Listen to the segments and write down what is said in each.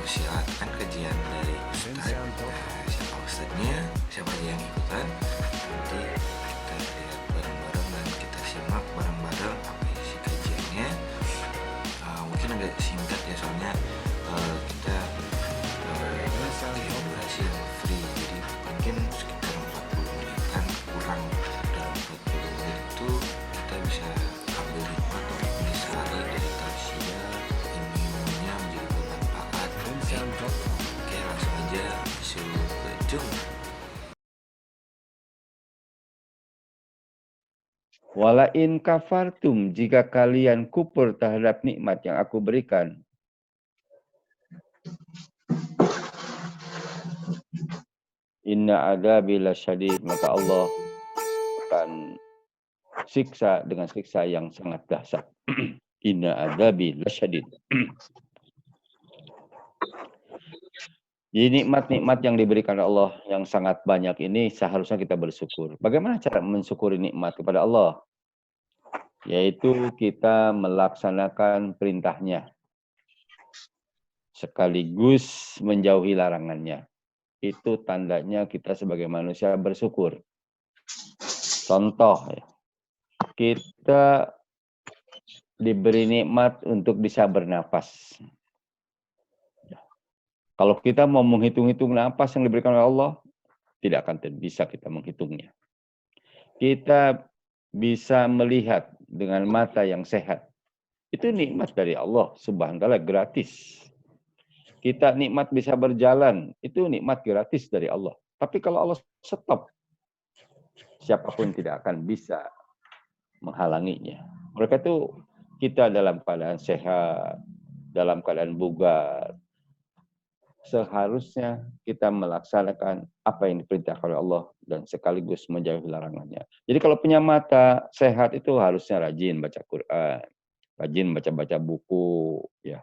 mempersilakan kajian dari Ustadz. Siapa Ustadznya, siapa yang ikutan, nanti kita lihat bareng-bareng dan kita simak bareng-bareng apa isi kajiannya. Mungkin agak singkat ya, soalnya kita durasi yang free, jadi mungkin sekitar 40 menitan kurang. Dalam 40 menit itu kita bisa ambil hikmah atau intisari dari tausiah, ilmunya menjadi bermanfaat. Oke, langsung aja disuruh ujung. Wala in kafartum, jika kalian kufur terhadap nikmat yang aku berikan. Inna adabi lasyadid, maka Allah akan siksa dengan siksa yang sangat dahsyat. Inna adabi lasyadid. Jadi nikmat-nikmat yang diberikan Allah yang sangat banyak ini seharusnya kita bersyukur. Bagaimana cara mensyukuri nikmat kepada Allah? Yaitu kita melaksanakan perintahnya sekaligus menjauhi larangannya. Itu tandanya kita sebagai manusia bersyukur. Contoh, kita diberi nikmat untuk bisa bernapas. Kalau kita mau menghitung-hitung napas yang diberikan oleh Allah, tidak akan bisa kita menghitungnya. Kita bisa melihat dengan mata yang sehat. Itu nikmat dari Allah Subhanahu wa taala, gratis. Kita nikmat bisa berjalan, itu nikmat gratis dari Allah. Tapi kalau Allah stop, siapapun tidak akan bisa menghalanginya. Mereka itu kita dalam keadaan sehat, dalam keadaan bugar, seharusnya kita melaksanakan apa yang diperintahkan oleh Allah dan sekaligus menjauhi larangannya. Jadi kalau punya mata sehat itu harusnya rajin baca Quran, rajin baca-baca buku, ya.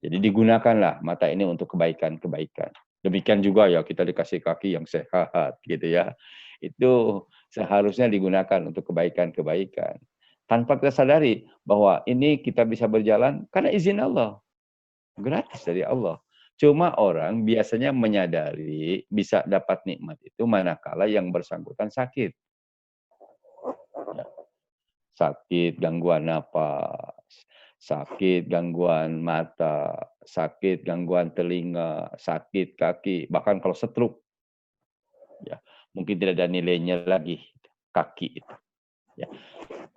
Jadi digunakanlah mata ini untuk kebaikan-kebaikan. Demikian juga ya kita dikasih kaki yang sehat, gitu ya. Itu seharusnya digunakan untuk kebaikan-kebaikan. Tanpa kita sadari bahwa ini kita bisa berjalan karena izin Allah. Gratis dari Allah. Cuma orang biasanya menyadari bisa dapat nikmat itu manakala yang bersangkutan sakit. Sakit, gangguan napas, sakit, gangguan mata, sakit, gangguan telinga, sakit kaki, bahkan kalau stroke, ya mungkin tidak ada nilainya lagi kaki itu. Ya.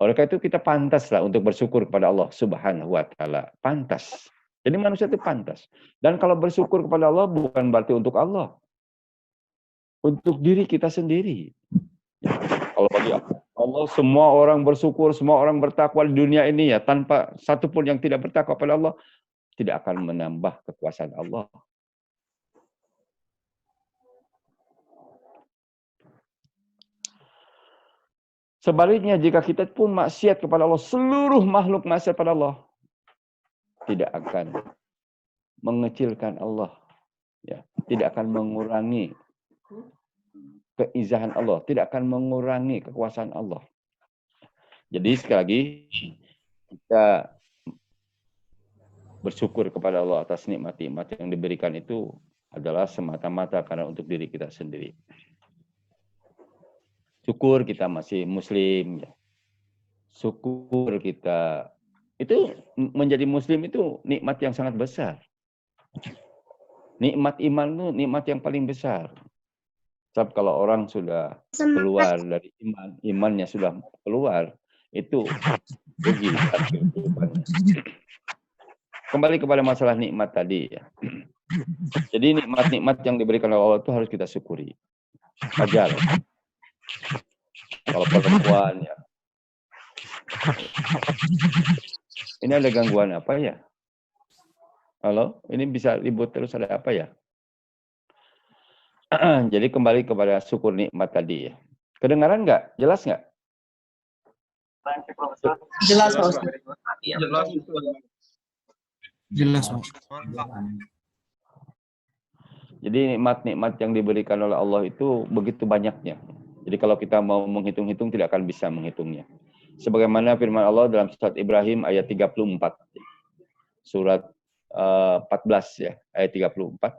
Oleh karena itu kita pantaslah untuk bersyukur kepada Allah Subhanahu wa taala. Pantas. Jadi manusia itu pantas. Dan kalau bersyukur kepada Allah bukan berarti untuk Allah. Untuk diri kita sendiri. Kalau bagi Allah semua orang bersyukur, semua orang bertakwa di dunia ini ya, tanpa satupun yang tidak bertakwa kepada Allah tidak akan menambah kekuasaan Allah. Sebaliknya jika kita pun maksiat kepada Allah, seluruh makhluk maksiat kepada Allah tidak akan mengecilkan Allah, ya, tidak akan mengurangi keizahan Allah, tidak akan mengurangi kekuasaan Allah. Jadi sekali lagi kita bersyukur kepada Allah atas nikmat-nikmat yang diberikan itu adalah semata-mata karena untuk diri kita sendiri. Syukur kita masih muslim, ya. Syukur kita itu menjadi muslim itu nikmat yang sangat besar. Nikmat iman itu nikmat yang paling besar. Sebab kalau orang sudah keluar dari iman, imannya sudah keluar, itu rugi. Kembali kepada masalah nikmat tadi, ya. Jadi nikmat-nikmat yang diberikan oleh Allah itu harus kita syukuri. Wajar. Kalau perempuan, ya. Ini ada gangguan apa ya? Halo, ini bisa ribut terus, ada apa ya? Jadi kembali kepada syukur nikmat tadi, ya. Kedengaran nggak? Jelas nggak? Jelas, Pak Ustaz. Jelas, Pak. Jadi nikmat-nikmat yang diberikan oleh Allah itu begitu banyaknya. Jadi kalau kita mau menghitung-hitung tidak akan bisa menghitungnya. Sebagaimana firman Allah dalam surat Ibrahim ayat 34. Surat 14 ya, ayat 34.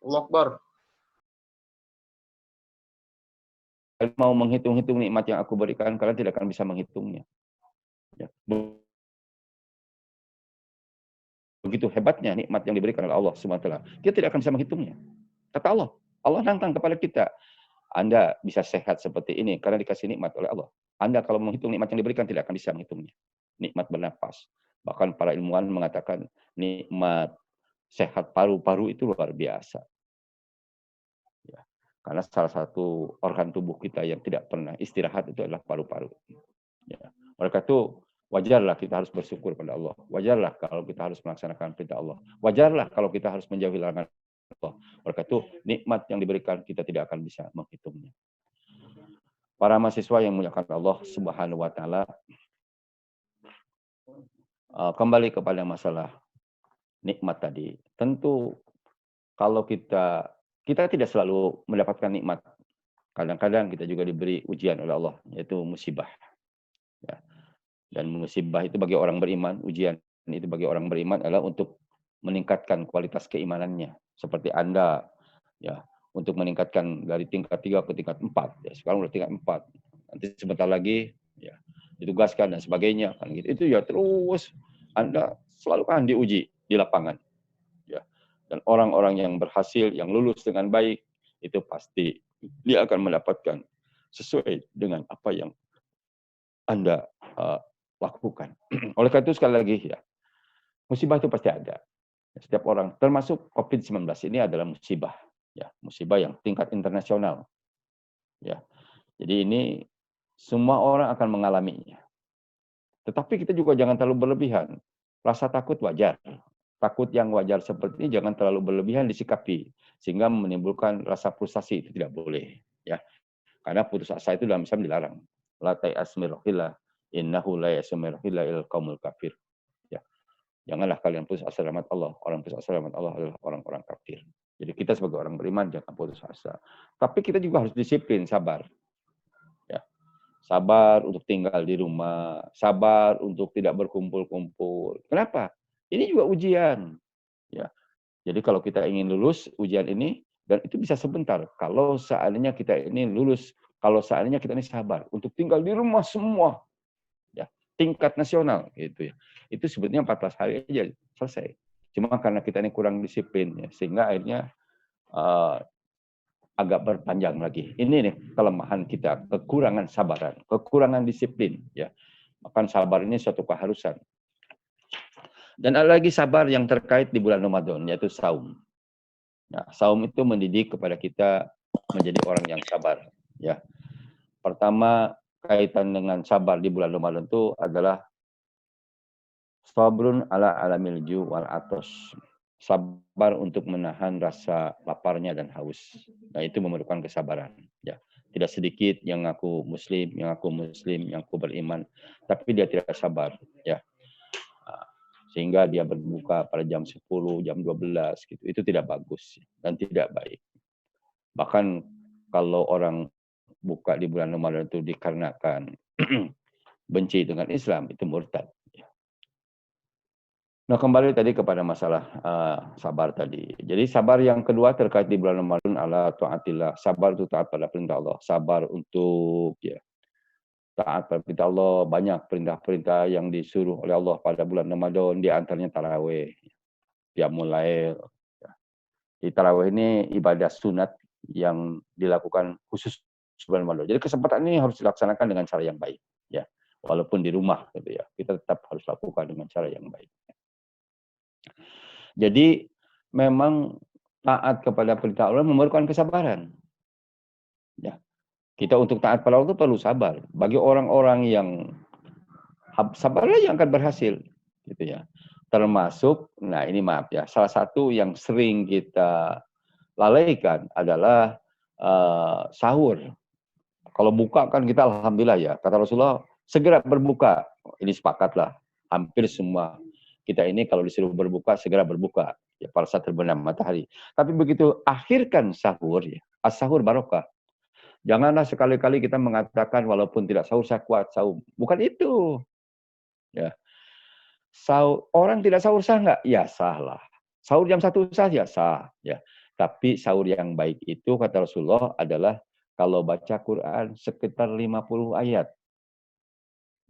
Allahu Akbar. Mau menghitung-hitung nikmat yang aku berikan, kalian tidak akan bisa menghitungnya. Ya. Begitu hebatnya nikmat yang diberikan oleh Allah SWT. Kita tidak akan bisa menghitungnya. Kata Allah, Allah nantang kepada kita. Anda bisa sehat seperti ini karena dikasih nikmat oleh Allah. Anda kalau menghitung nikmat yang diberikan tidak akan bisa menghitungnya. Nikmat bernapas. Bahkan para ilmuwan mengatakan nikmat sehat paru-paru itu luar biasa. Ya. Karena salah satu organ tubuh kita yang tidak pernah istirahat itu adalah paru-paru. Ya. Oleh karena itu, wajarlah kita harus bersyukur pada Allah. Wajarlah kalau kita harus melaksanakan perintah Allah. Wajarlah kalau kita harus menjauhi larangan Allah. Oleh karena itu, nikmat yang diberikan kita tidak akan bisa menghitungnya. Para mahasiswa yang muliakan Allah Subhanahu wa taala, kembali kepada masalah nikmat tadi. Tentu kalau kita tidak selalu mendapatkan nikmat. Kadang-kadang kita juga diberi ujian oleh Allah, yaitu musibah. Ya. Dan musibah itu bagi orang beriman, ujian itu bagi orang beriman adalah untuk meningkatkan kualitas keimanannya. Seperti Anda, ya, untuk meningkatkan dari tingkat 3 ke tingkat 4. Ya, sekarang udah tingkat 4. Nanti sebentar lagi, ya, ditugaskan dan sebagainya. Kan gitu. Itu ya terus Anda selalu kan diuji di lapangan. Ya. Dan orang-orang yang berhasil, yang lulus dengan baik, itu pasti dia akan mendapatkan sesuai dengan apa yang Anda lakukan. Oleh karena itu sekali lagi ya, musibah itu pasti ada. Setiap orang, termasuk COVID-19 ini adalah musibah. Ya, musibah yang tingkat internasional. Ya, jadi ini semua orang akan mengalaminya. Tetapi kita juga jangan terlalu berlebihan. Rasa takut wajar. Takut yang wajar seperti ini jangan terlalu berlebihan disikapi. Sehingga menimbulkan rasa frustasi, itu tidak boleh. Ya, karena putus asa itu dalam Islam dilarang. La ta'as min rohillah, innahu la ya'as min rohillah ilal qaumul kafir. Ya. Janganlah kalian putus asa rahmat Allah. Orang putus asa rahmat Allah adalah orang-orang kafir. Jadi kita sebagai orang beriman jangan putus asa. Tapi kita juga harus disiplin, sabar. Ya. Sabar untuk tinggal di rumah, sabar untuk tidak berkumpul-kumpul. Kenapa? Ini juga ujian. Ya. Jadi kalau kita ingin lulus ujian ini, dan itu bisa sebentar. Kalau seandainya kita ini lulus, kalau seandainya kita ini sabar untuk tinggal di rumah semua, ya, tingkat nasional gitu ya. Itu sebetulnya 14 hari aja selesai. Cuma karena kita ini kurang disiplin ya, sehingga akhirnya agak berpanjang lagi. Ini nih kelemahan kita, kekurangan sabaran, kekurangan disiplin ya. Bahkan sabar ini suatu keharusan. Dan ada lagi sabar yang terkait di bulan Ramadan, yaitu saum. Nah, saum itu mendidik kepada kita menjadi orang yang sabar. Ya, pertama kaitan dengan sabar di bulan Ramadan itu adalah sabrun ala alamil ju wal atos. Sabar untuk menahan rasa laparnya dan haus. Nah, itu memerlukan kesabaran. Ya, tidak sedikit yang aku muslim, yang aku beriman, tapi dia tidak sabar. Ya. Sehingga dia berbuka pada jam 10, jam 12 gitu. Itu tidak bagus dan tidak baik. Bahkan kalau orang buka di bulan Ramadan itu dikarenakan benci dengan Islam, itu murtad. Nah, kembali tadi kepada masalah sabar tadi. Jadi sabar yang kedua terkait di bulan Ramadan ala taatillah. Sabar untuk taat pada perintah Allah. Sabar untuk ya, taat pada perintah Allah. Banyak perintah-perintah yang disuruh oleh Allah pada bulan Ramadan, di antaranya tarawih, qiyamul lail. Di tarawih ini ibadah sunat yang dilakukan khusus bulan Ramadan. Jadi kesempatan ini harus dilaksanakan dengan cara yang baik, ya. Walaupun di rumah, gitu ya, kita tetap harus lakukan dengan cara yang baik. Jadi memang taat kepada perintah Allah memerlukan kesabaran. Ya. Kita untuk taat pada Allah itu perlu sabar. Bagi orang-orang yang sabarlah yang akan berhasil, gitu ya. Termasuk, nah ini maaf ya, salah satu yang sering kita lalaikan adalah sahur. Kalau buka kan kita alhamdulillah ya, kata Rasulullah segera berbuka. Ini sepakatlah, hampir semua kita ini kalau disuruh berbuka segera berbuka ya pada saat terbenam matahari. Tapi begitu akhirkan sahur ya, as-sahur barokah. Janganlah sekali-kali kita mengatakan walaupun tidak sahur saya kuat saum. Bukan itu. Ya. Orang tidak sahur sah nggak? Ya sah lah. Sahur jam 1 sah ya sah. Ya. Tapi sahur yang baik itu kata Rasulullah adalah kalau baca Quran sekitar 50 ayat.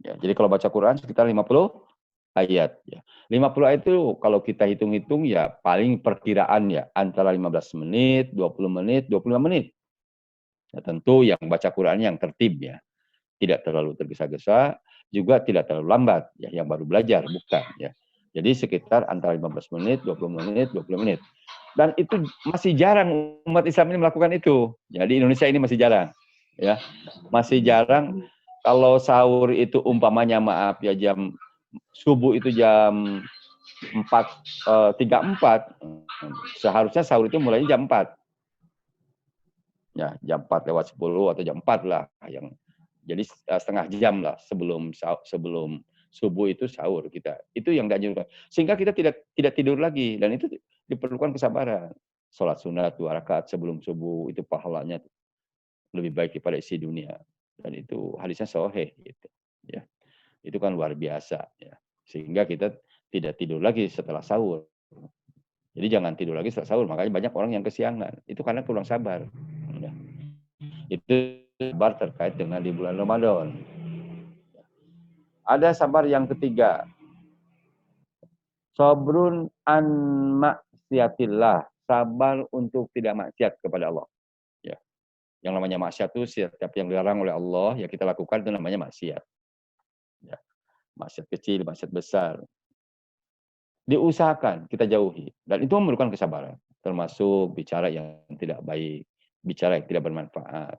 Ya, jadi kalau baca Quran sekitar 50 ayat. Ya. 50 ayat itu kalau kita hitung-hitung ya paling perkiraan ya antara 15 menit, 20 menit, 25 menit. Ya, tentu yang baca Quran yang tertib ya. Tidak terlalu tergesa-gesa, juga tidak terlalu lambat ya yang baru belajar, bukan ya. Jadi sekitar antara 15 menit, 20 menit, 20 menit. Dan itu masih jarang umat Islam ini melakukan itu. Jadi Indonesia ini masih jarang ya. Masih jarang kalau sahur itu umpamanya maaf ya jam subuh itu jam 4.34, seharusnya sahur itu mulainya jam 4. Ya, jam 4 lewat 10 atau jam 4 lah yang jadi setengah jam lah sebelum subuh itu sahur kita. Itu yang dianjurkan. Sehingga kita tidak tidur lagi dan itu diperlukan kesabaran. Sholat sunat 2 rakaat sebelum subuh itu pahalanya lebih baik daripada isi dunia. Dan itu hadisnya sahih gitu. Ya. Itu kan luar biasa ya. Sehingga kita tidak tidur lagi setelah sahur. Jadi jangan tidur lagi setelah sahur. Makanya banyak orang yang kesiangan. Itu karena kurang sabar. Ya. Itu sabar terkait dengan di bulan Ramadan. Ada sabar yang ketiga. Sabrun an maksiatillah. Sabar untuk tidak maksiat kepada Allah. Ya. Yang namanya maksiat itu setiap yang dilarang oleh Allah, ya kita lakukan itu namanya maksiat. Ya. Maksiat kecil, maksiat besar. Diusahakan kita jauhi. Dan itu memerlukan kesabaran. Termasuk bicara yang tidak baik. Bicara yang tidak bermanfaat.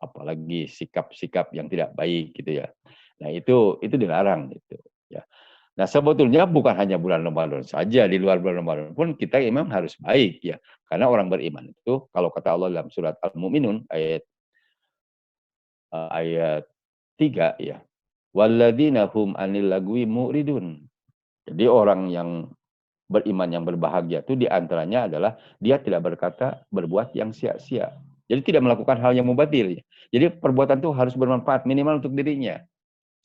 Apalagi sikap-sikap yang tidak baik gitu ya. Nah itu dilarang gitu ya. Nah sebetulnya bukan hanya bulan Ramadan saja, di luar bulan Ramadan pun kita memang harus baik ya. Karena orang beriman itu kalau kata Allah dalam surat Al-Mu'minun ayat 3 ya. Walladzina hum 'anil lagwi mu'ridun. Jadi orang yang beriman yang berbahagia itu diantaranya adalah dia tidak berkata berbuat yang sia-sia. Jadi tidak melakukan hal yang mubatil. Jadi perbuatan itu harus bermanfaat minimal untuk dirinya.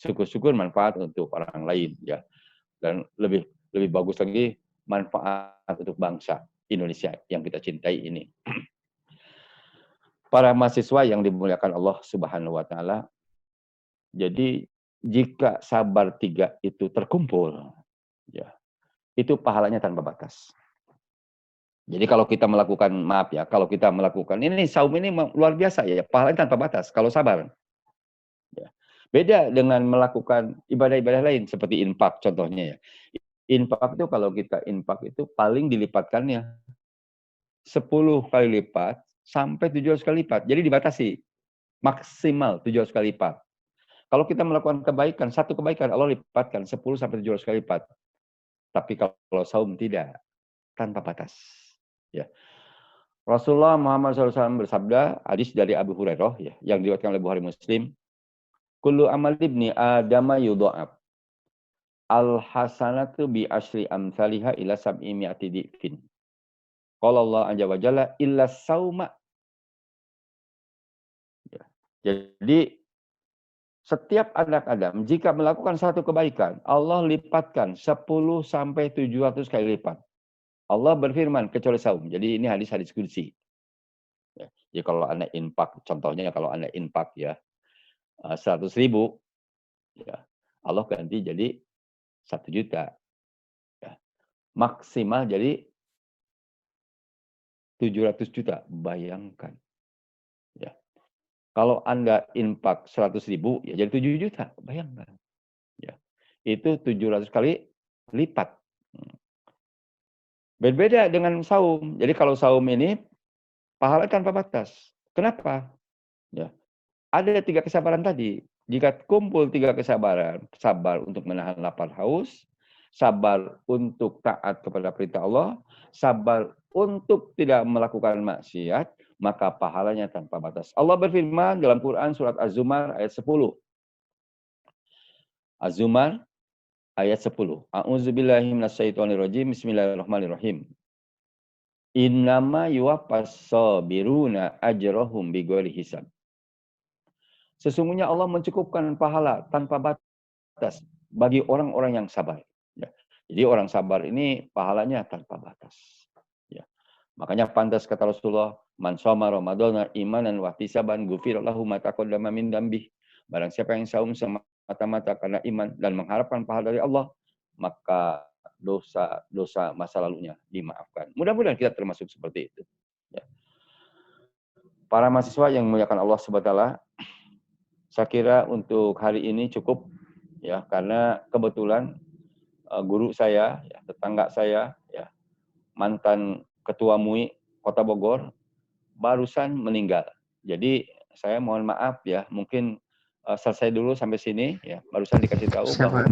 Syukur-syukur manfaat untuk orang lain ya. Dan lebih bagus lagi manfaat untuk bangsa Indonesia yang kita cintai ini. Para mahasiswa yang dimuliakan Allah Subhanahu wa taala. Jadi jika sabar 3 itu terkumpul ya. Itu pahalanya tanpa batas. Jadi kalau kita melakukan, maaf ya, kalau kita melakukan, ini saum ini luar biasa ya, pahalanya tanpa batas, kalau sabar. Ya. Beda dengan melakukan ibadah-ibadah lain, seperti infak contohnya ya. Infak itu kalau kita infak itu paling dilipatkannya 10 kali lipat sampai 700 kali lipat. Jadi dibatasi, maksimal 700 kali lipat. Kalau kita melakukan kebaikan, satu kebaikan Allah lipatkan 10 sampai 700 kali lipat. Tapi kalau saum tidak, tanpa batas. Ya. Rasulullah Muhammad SAW bersabda, hadis dari Abu Hurairah ya, yang diriwayatkan oleh Bukhari Muslim, kullu amal ibni adama yudha'af. Al hasanatu bi asyri amsalihha ila sab'i mi'ati dhifin. Qala Allah azza wa jalla illa sauma. Ya. Jadi setiap anak Adam jika melakukan satu kebaikan, Allah lipatkan 10 sampai 700 kali lipat. Allah berfirman kecuali saum. Jadi ini hadis-hadis qudsi. Ya. Jadi kalau Anda infak, contohnya kalau Anda infak ya 100.000 ya, Allah ganti jadi 1 juta. Ya. Maksimal jadi 700 juta. Bayangkan. Ya. Kalau Anda infak 100.000 ya jadi 7 juta. Bayangkan. Ya. Itu 700 kali lipat. Berbeda dengan saum. Jadi kalau saum ini pahala tanpa batas. Kenapa? Ya. Ada 3 kesabaran tadi. Jika kumpul 3 kesabaran, sabar untuk menahan lapar haus, sabar untuk taat kepada perintah Allah, sabar untuk tidak melakukan maksiat, maka pahalanya tanpa batas. Allah berfirman dalam Quran surat Az-Zumar ayat 10. Az-Zumar ayat 10. A'udzubillahi minasyaitonirrajim. Bismillahirrahmanirrahim. Innama yuwaffas sabiruna ajrahum bighairi hisab. Sesungguhnya Allah mencukupkan pahala tanpa batas bagi orang-orang yang sabar. Ya. Jadi orang sabar ini pahalanya tanpa batas. Ya. Makanya pantas kata Rasulullah, man shoma ramadhana imanan wa ihtisaban ghufira lahu ma taqaddama min dzambi. Barang siapa yang saum semata-mata karena iman dan mengharapkan pahala dari Allah, maka dosa-dosa masa lalunya dimaafkan. Mudah-mudahan kita termasuk seperti itu. Ya. Para mahasiswa yang memuliakan Allah Subhanahu wa taala, saya kira untuk hari ini cukup ya, karena kebetulan guru saya, ya, tetangga saya, ya, mantan ketua MUI Kota Bogor barusan meninggal. Jadi saya mohon maaf ya, mungkin selesai dulu sampai sini ya. Barusan dikasih tahu bahwa